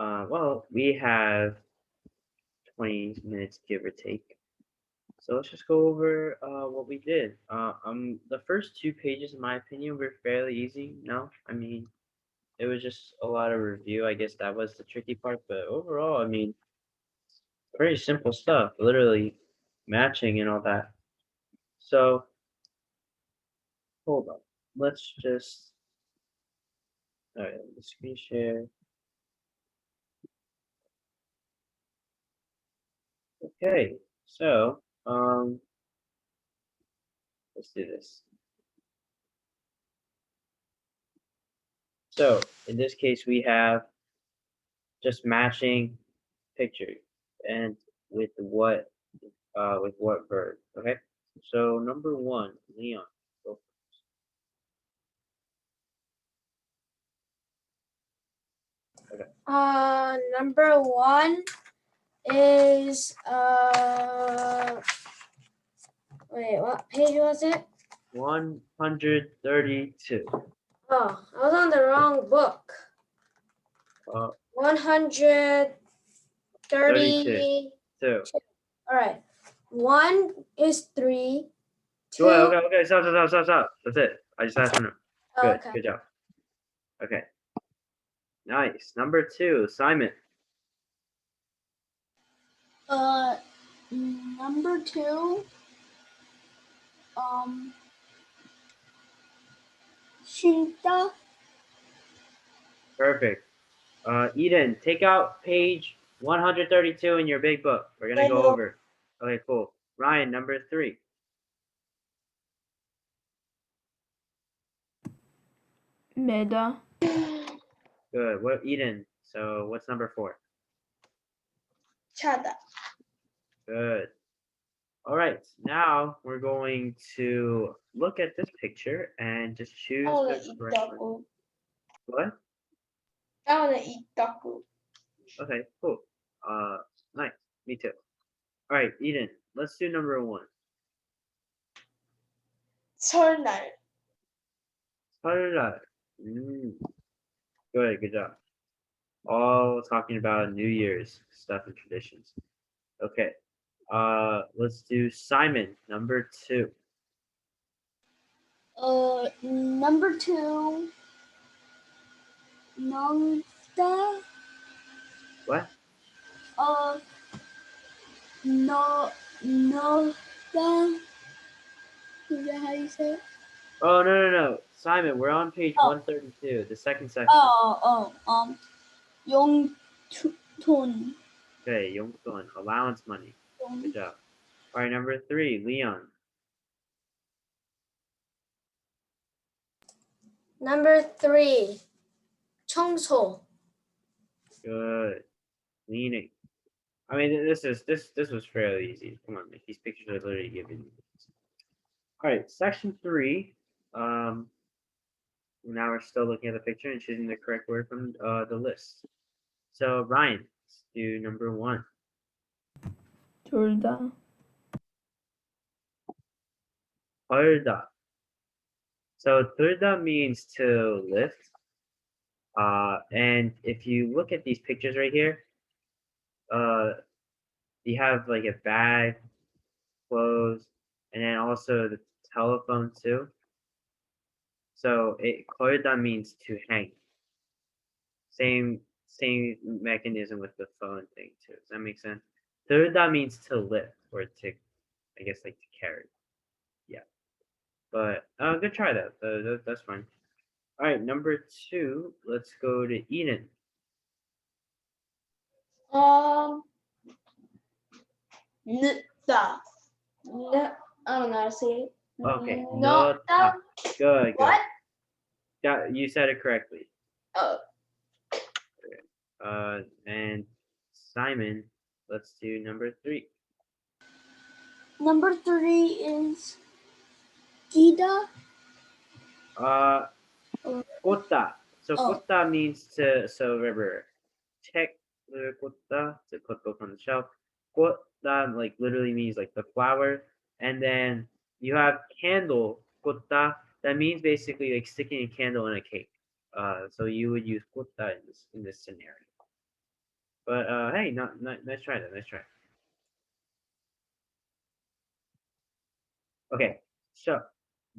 Well, we have 20 minutes, give or take. So let's just go over what we did. The first two pages, in my opinion, were fairly easy. No, I mean, it was just a lot of review. I guess that was the tricky part. But overall, I mean, very simple stuff. Literally matching and all that. So hold on. Let's just. All right, the screen share. Okay, so let's do this. So in this case, we have just matching picture and with what verb. Okay. So number one, Leon. Go first. Okay. Number one is wait, what page was it? 132. Oh, I was on the wrong book. 132. 2. All right. One is 3. 2. Okay. Stop. That's it. I just asked for no. Good. Okay. Good job. Okay. Nice. Number 2, Simon. Number 2. Shinta. Perfect. Eden, take out page 132 in your big book. We're gonna go over. Okay, cool. Ryan, number 3. Meda. Good. What Eden? So what's number 4? Chada. Good. All right. Now we're going to look at this picture and just choose the correct one. What? I want to eat taco. Okay, cool. Nice. Me too. All right, Eden. Let's do number 1. 설날. 설날. Good. Good job. All talking about New Year's stuff and traditions. Okay. Let's do Simon, number 2. Number 2. Nongda. What? No. Is that how you say it? Oh, no. Simon, we're on page 132, the second section. 용돈. Okay, 용돈, allowance money. Good job. All right, number 3, Leon. Number 3. 청소. Good. Cleaning. I mean, this was fairly easy. Come on, these pictures are literally given. All right, section 3. Now we're still looking at the picture and choosing the correct word from the list. So Ryan, let's do number 1. 둘다. Turda. So turda means to lift. And if you look at these pictures right here, you have like a bag, clothes, and then also the telephone too. So korda means to hang. Same mechanism with the phone thing too. Does that make sense? Turda means to lift or to, I guess, like to carry. Yeah. But good try that. That's fine. All right, number 2. Let's go to Eden. Nita. I don't know how to say it. Okay, Nota. Good. What? Yeah, you said it correctly. Oh. And Simon, let's do number 3. Number 3 is Gita. Kota. So kota means remember, check the kota to put book on the shelf. Kota like literally means like the flower, and then you have candle kota. That means basically like sticking a candle in a cake. So you would use kota in this scenario. But hey, nice try though. Nice try. Okay, so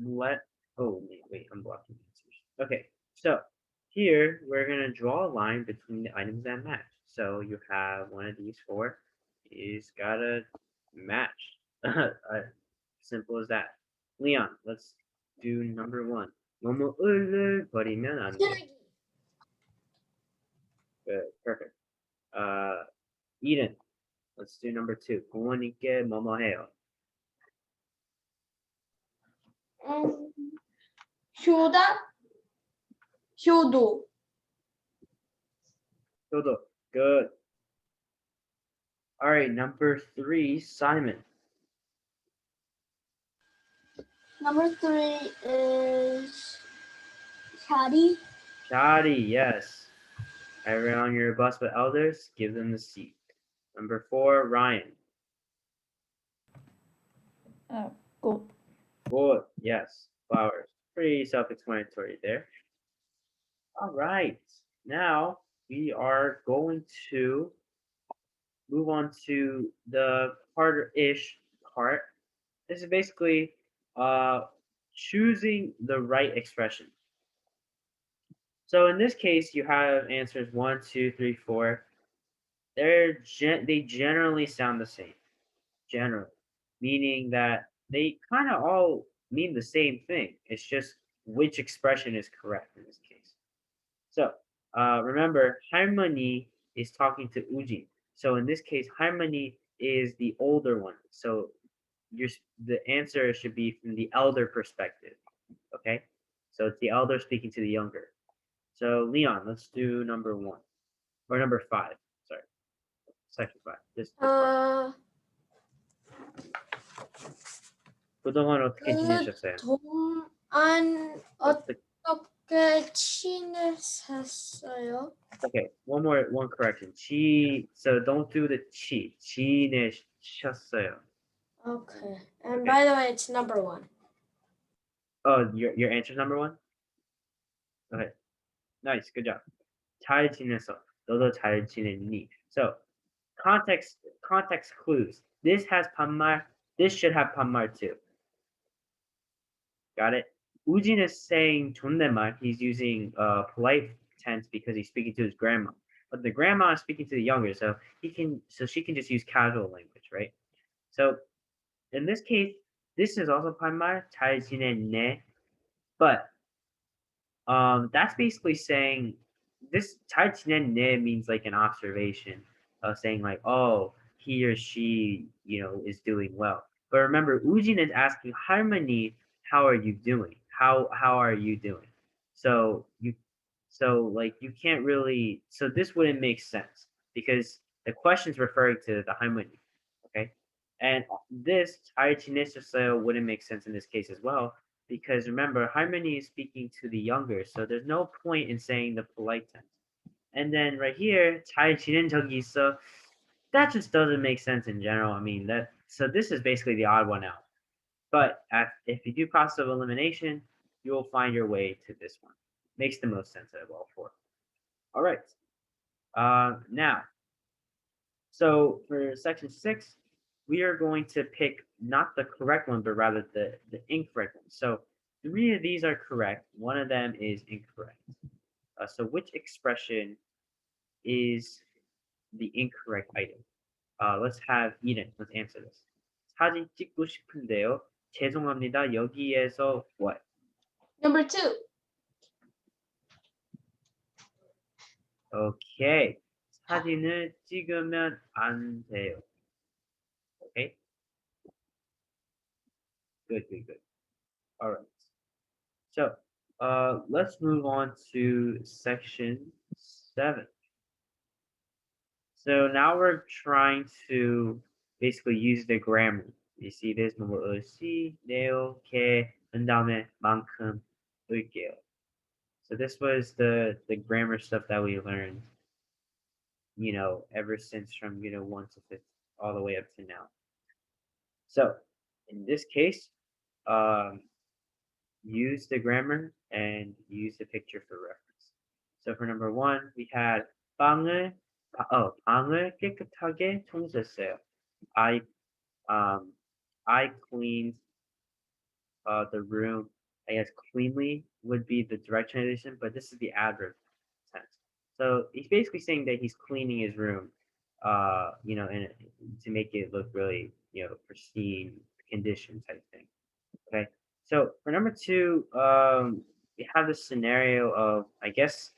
let oh wait, I'm blocking answers. Okay, so here we're gonna draw a line between the items that match. So you have one of these four is gotta match. Simple as that. Leon, let's do number one. 뭐뭐을 버리면 안 돼. 쓰레기. Good, perfect. Eden, let's do number two. 부모님께 뭐뭐 해요. 음, 효다, 효도. Dodo, good. All right, number three, Simon. Number 3 is 자리. Shadi, yes. Everyone on your bus with elders, give them the seat. Number four, Ryan. 꽃. Wood, yes. Flowers. Pretty self-explanatory there. All right. Now we are going to move on to the harder-ish part. This is basically choosing the right expression. So in this case, you have answers 1, 2, 3, 4. They generally sound the same. Generally, meaning that they kind of all mean the same thing. It's just which expression is correct in this case. So remember, harmony is talking to Ujin. So in this case, harmony is the older one. So the answer should be from the elder perspective. Okay, so it's the elder speaking to the younger. So Leon, let's do number one or number five. Sorry, section five. This part. 그동안 어떻게 지내셨어요? 동안 어떻게 어떻게 지내셨어요? Okay, one correction. So don't do the chi. 지내셨어요. Okay. And Okay. by the way, it's number 1. Oh, your answer's number one? Okay. Nice, good job. 잘 지냈어. 너도 잘 지냈니? So context clues. This has 반말. This should have 반말 too. Got it? Ujin is saying 존댓말. He's using polite tense because he's speaking to his grandma. But the grandma is speaking to the younger, so she can just use casual language, right? So in this case, this is also 반말. 잘 지냈네. But that's basically saying this 잘 지냈네 means like an observation of saying like, oh, he or she, is doing well. But remember, Ujin is asking harmony, how are you doing? How are you doing? So you can't really this wouldn't make sense because the question is referring to the harmony, okay? And this 잘 지내셨어요 wouldn't make sense in this case as well because remember, harmony is speaking to the younger, so there's no point in saying the polite tense. And then right here, 잘 지낸 적이 있어, that just doesn't make sense in general. I mean, so this is basically the odd one out. But if you do process of elimination, you will find your way to this one. Makes the most sense out of all four. All right. Now, so for section 6, we are going to pick not the correct one, but rather the incorrect one. So 3 of these are correct. One of them is incorrect. So which expression is the incorrect item? Let's have Eden. Let's answer this. 사진 찍고 싶은데요. 죄송합니다. 여기에서 what? Number 2. Okay. 사진을 찍으면 안 돼요. Okay. Good. All right. So let's move on to section 7. So now we're trying to basically use the grammar. You see this? 뭐뭐시, 내요, 게, 다음에 만큼, 을게요. So this was the grammar stuff that we learned, ever since from 1 to 5 all the way up to now. So in this case, use the grammar and use the picture for reference. So for number 1, we had 빵을 방을 깨끗하게 청소했어요. I um I cleaned the room. I guess cleanly would be the direct translation, but this is the adverb tense. So he's basically saying that he's cleaning his room, and to make it look really, pristine condition type thing. Okay. So for number two, we have this scenario of, I guess,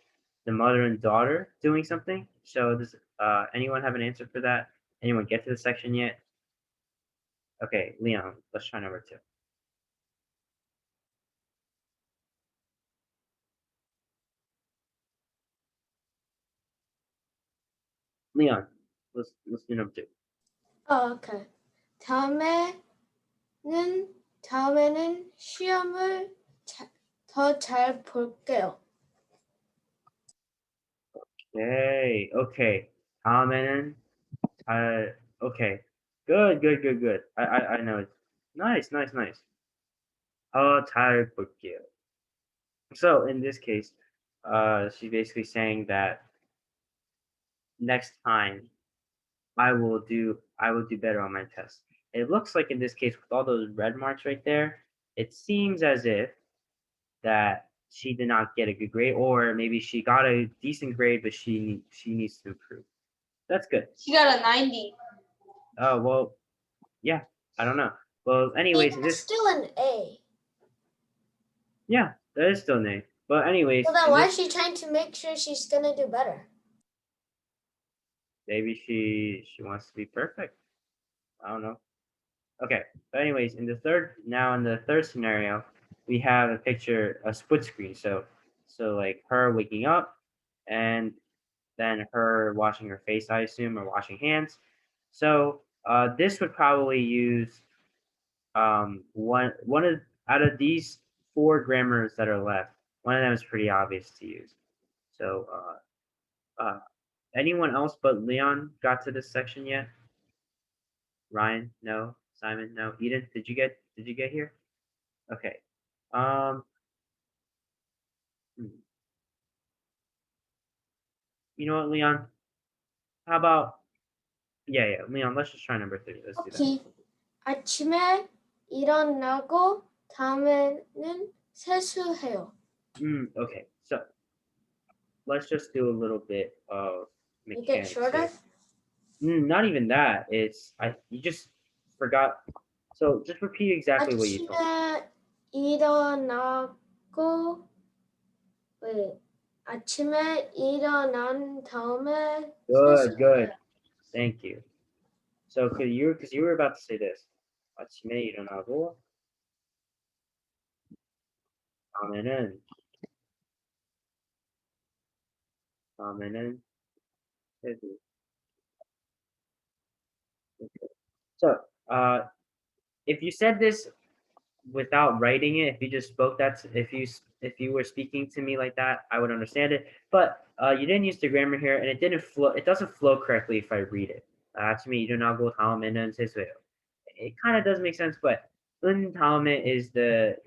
the mother and daughter doing something. So does anyone have an answer for that? Anyone get to the section yet? Okay, Leon, let's try number two. Leon, let's do number two. Okay. 다음에는 시험을 더 잘 볼게요. Okay. 다음에는 okay. Good. I know it. Nice. 잘 볼게요. So in this case, she's basically saying that next time I will do better on my test. It looks like in this case with all those red marks right there, it seems as if that she did not get a good grade, or maybe she got a decent grade, but she needs to improve. That's good. She got a 90. Oh well, yeah. I don't know. Well, anyways, in That's this still an A. yeah, that is still an A. But anyways, So then in why this, is she trying to make sure she's gonna do better? maybe she wants to be perfect. I don't know. Okay. But anyways, in the third scenario, we have a picture, a split screen. So like her waking up, and then her washing her face, I assume, or washing hands. So this would probably use one of out of these four grammars that are left. One of them is pretty obvious to use. So anyone else but Leon got to this section yet? Ryan, no. Simon, no. Eden, did you get here? Okay. Um, hmm. You know what, Leon? How about Leon, let's just try number three. Let's do that. Okay. 아침에 일어나고 다음에는 세수해요. Okay. So let's just do a little bit of Make it mechanics shorter? here. Not even that. You just forgot. So just repeat exactly what you told me. 아침에 일어나고 wait. 아침에 일어난 다음에 Good. 세수해요. Thank you. So because you were about to say this. 아침에 일어나고 다음에는 세수. Okay. So if you said this without writing it, if you just spoke that, if you were speaking to me like that, I would understand it. But you didn't use the grammar here, and it didn't flow. It doesn't flow correctly if I read it. To me, 일어나고 다음에는 세수해요. It kind of does make sense, but 은 다음에 is the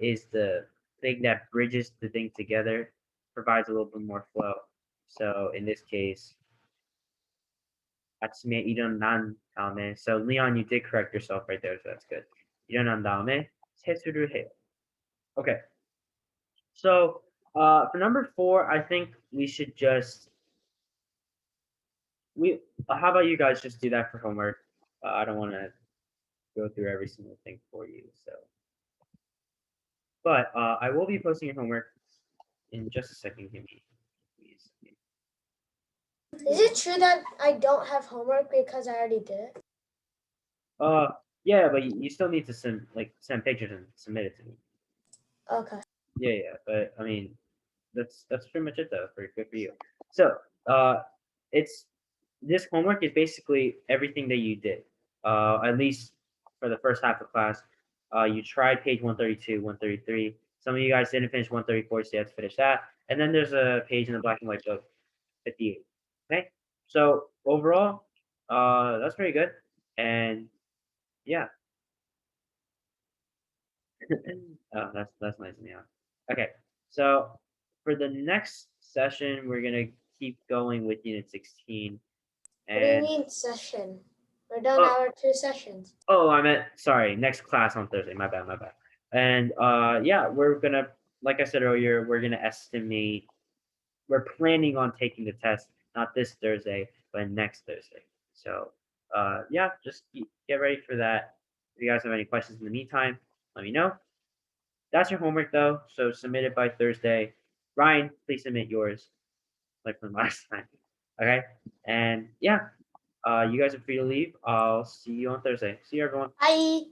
thing that bridges the thing together, provides a little bit more flow. So in this case, 아침에 일어난 다음에. So Leon, you did correct yourself right there, so that's good. 일어난 다음에 세수를 해요. Okay. So for number four, I think we should just how about you guys just do that for homework? I don't want to go through every single thing for you. But I will be posting your homework in just a second. Give me a second. Is it true that I don't have homework because I already did it? Yeah, but you still need to send pictures and submit it to me. Okay. Yeah, but I mean, that's pretty much it though. For good for you. So it's this homework is basically everything that you did. At least for the first half of class. You tried page 132, 133. Some of you guys didn't finish 134, so you have to finish that. And then there's a page in the black and white book, 58. Okay, so overall, that's pretty good. And yeah, oh, that's nice, yeah. Okay, so for the next session, we're gonna keep going with Unit 16. What do you And mean session? We're done our 2 sessions. oh, I meant sorry, next class on Thursday. My bad, my bad. And yeah, we're gonna, like I said earlier, we're gonna estimate. We're planning on taking the test not this Thursday, but next Thursday. So yeah, just get ready for that. If you guys have any questions in the meantime, let me know. That's your homework though, so submit it by Thursday. Ryan, please submit yours, like from last time. Okay, and yeah, you guys are free to leave. I'll see you on Thursday. See you, everyone. Bye.